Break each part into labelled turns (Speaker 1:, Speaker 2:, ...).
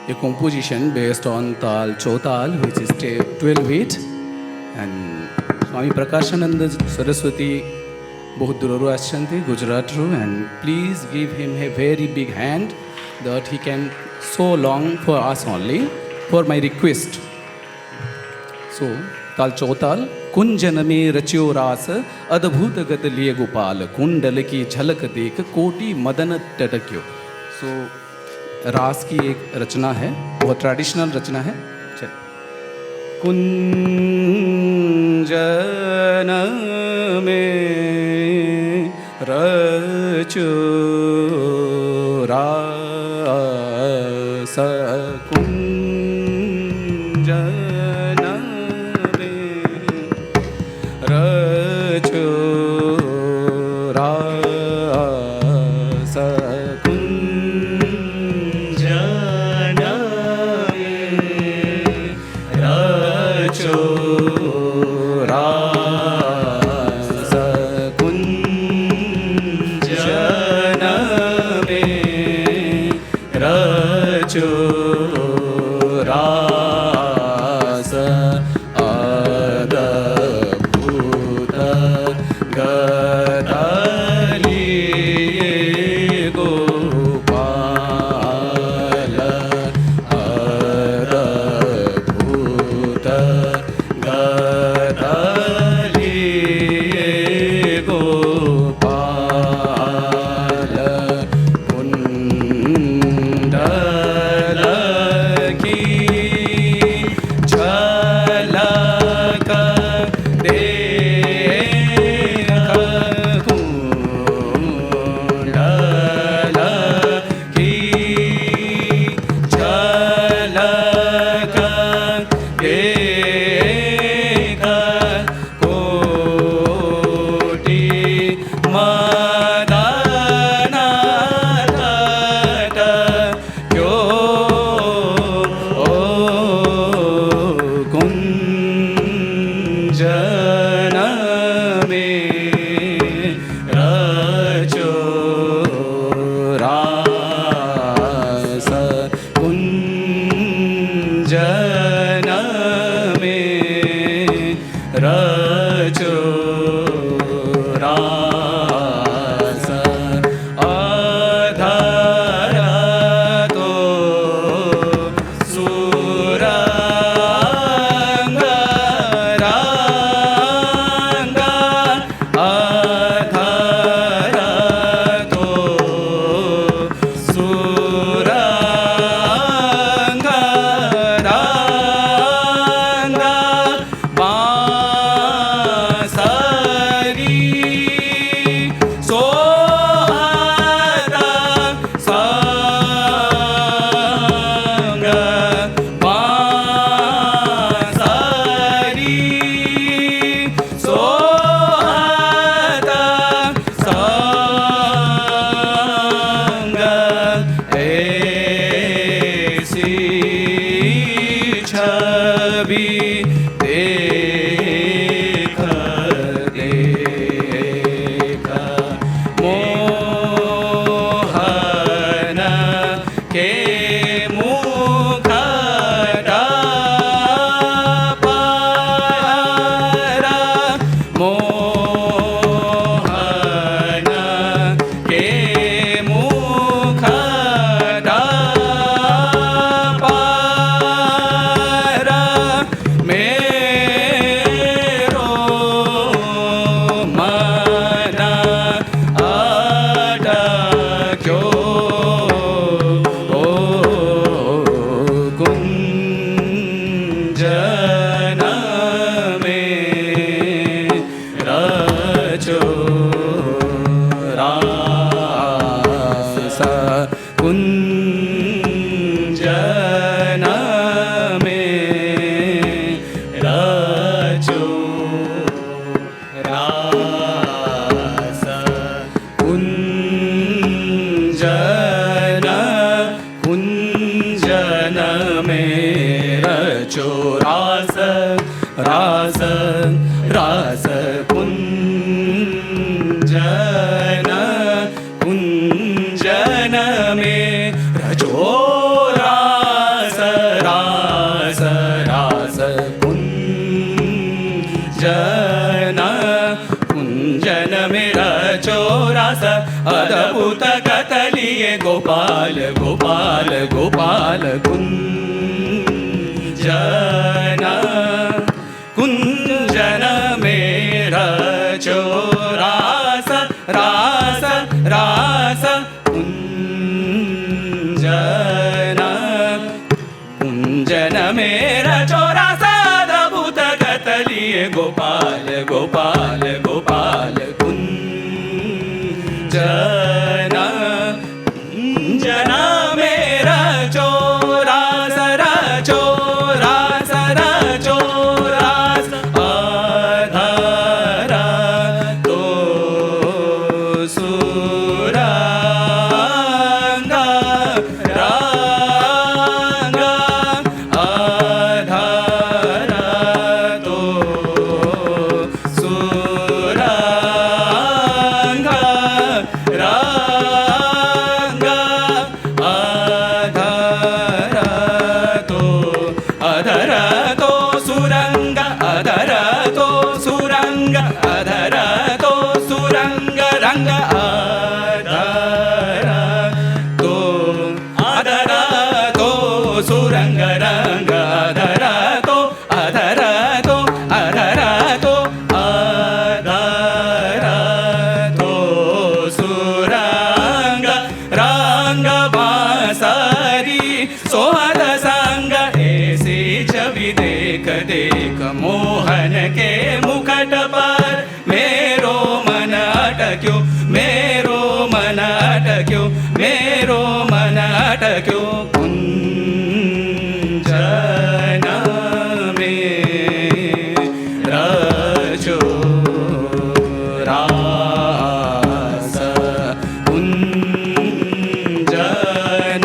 Speaker 1: a composition based on Tal Chotal, which is 12-8. And Swami Prakashananda Saraswati बहुत दूरରୁ ଆସିଛନ୍ତି ଗୁଜରାଟରୁ, and please give him a very big hand that he can so long for us only for my request. So ताल चौताल कुंजन में रचियो रास अद्भुत गत लिए गोपाल कुंडल की झलक देख कोटि मदन टटक्यो. सो रास की एक रचना है, बहुत ट्रेडिशनल रचना है. चल कुंजन में रचो रास कुंजन में रचो रास कुंजन में रचो रास कुंजन में रचो रास अद्भुत गत लिए गोपाल अद्भुत गत लिए गोपाल कुंडल की झलक देख कुंडल की झलक देख कोटि मदन टटक्यो. कुंजन में रचो रास कुंजन में रचो रास अधर तो सुरंग रंग अधर तो सुरंग रंग बांसरी सोहत संग बांसरी सोहत संग ऐसी छवि देख देख मोहन के मुख पर मोहन के मुख पर मेरो मन अटक्यो. कुंजन में रचो रास कुंजन में रचो रास कुंजन कुंजन में रचो रास रास रास कुंजन कुंजन में रचो रास कुंजन मेरा चोरास अद्भुत कतलिए गोपाल गोपाल गोपाल कुंजन कुंजन मेरा चोरास रास रास कुंजन कुंजन मेरा चोरास अद्भुत कतलिए गोपाल गोपाल गोपाल कुंजन कुंजन मेरा चोरास चोरास चोरास आधार तो सुरंग रंग आधार तो सुरंग रंग अधर तो सुरंग अधर तो सुरंग अधर तो सुरंग रंग अधर तो सुरंग रंग अधर तो अधर तो अधर तो अधर तो सुरंग रंग बांसरी सोहद संग ऐसी छवि देख देख मोहन के मुखट पर मेरो मन अटक्यो मेरो मन अटक्यो मेरो मन अटक्यो कुंजन मेरा चोरास कुंजन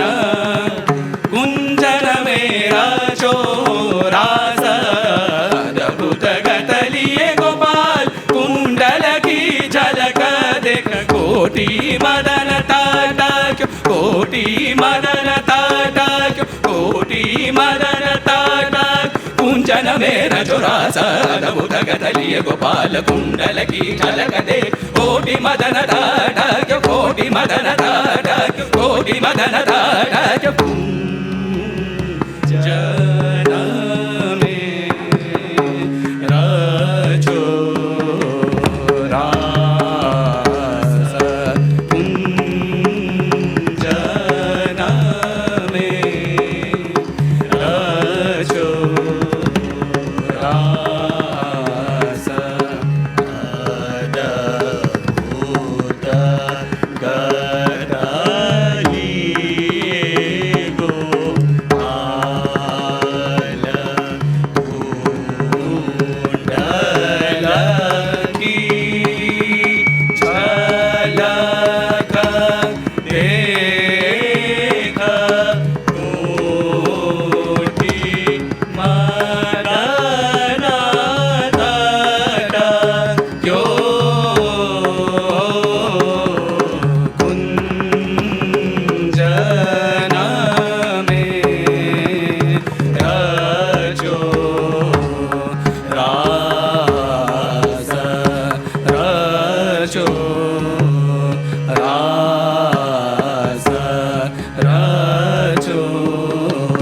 Speaker 1: कुंजन मेरा चोरास अद्भुत गतलिए गोपाल कुंडल की झलक देख कोटि मदन ताटक कोटि मदन ताटक कोटि मदन ताटक कुंजन मेरा चोरास अद्भुत गतलिए गोपाल कुंडल की झलक देख कोटि मदन ताटक कोटि मदन ताटक कोटि मदन ताटक कुंजन मेरा चोरास कुंजन मेरा चोरास अद्भुत गतलिए गोपाल कुंडल की झलक देख कोटि मदन ताटक्यो कुंजन मेरा चोरास चोरास चोरास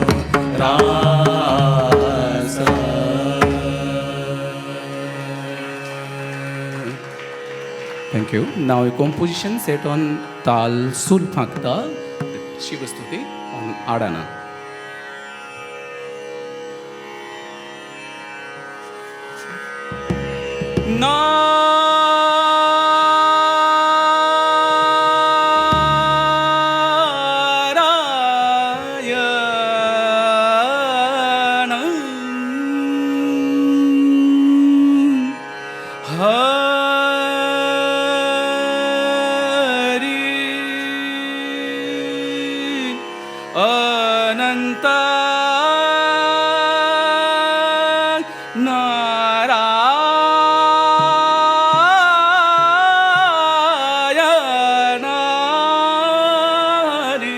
Speaker 1: Thank you. Now a composition set on Tal Sulphakta, Shivastuti on Adana. अनंत नारायण हरी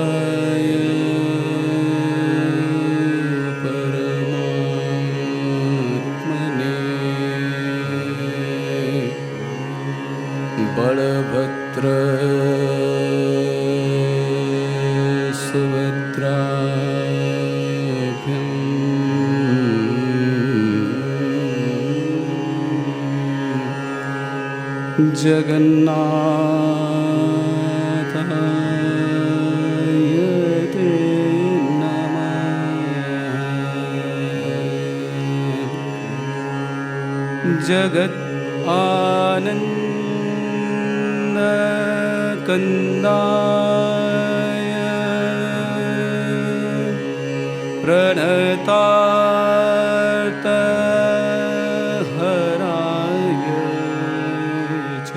Speaker 1: बलभद्र सुभद्राभ्यां जगन्नाथाय ते नमः। जगत् आनन्दकन्दाय प्रणतार्तहराय च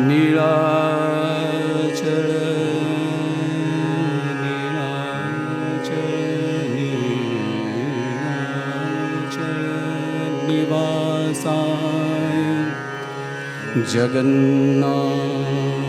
Speaker 1: नीलाचल निवासाय जगन्नाथ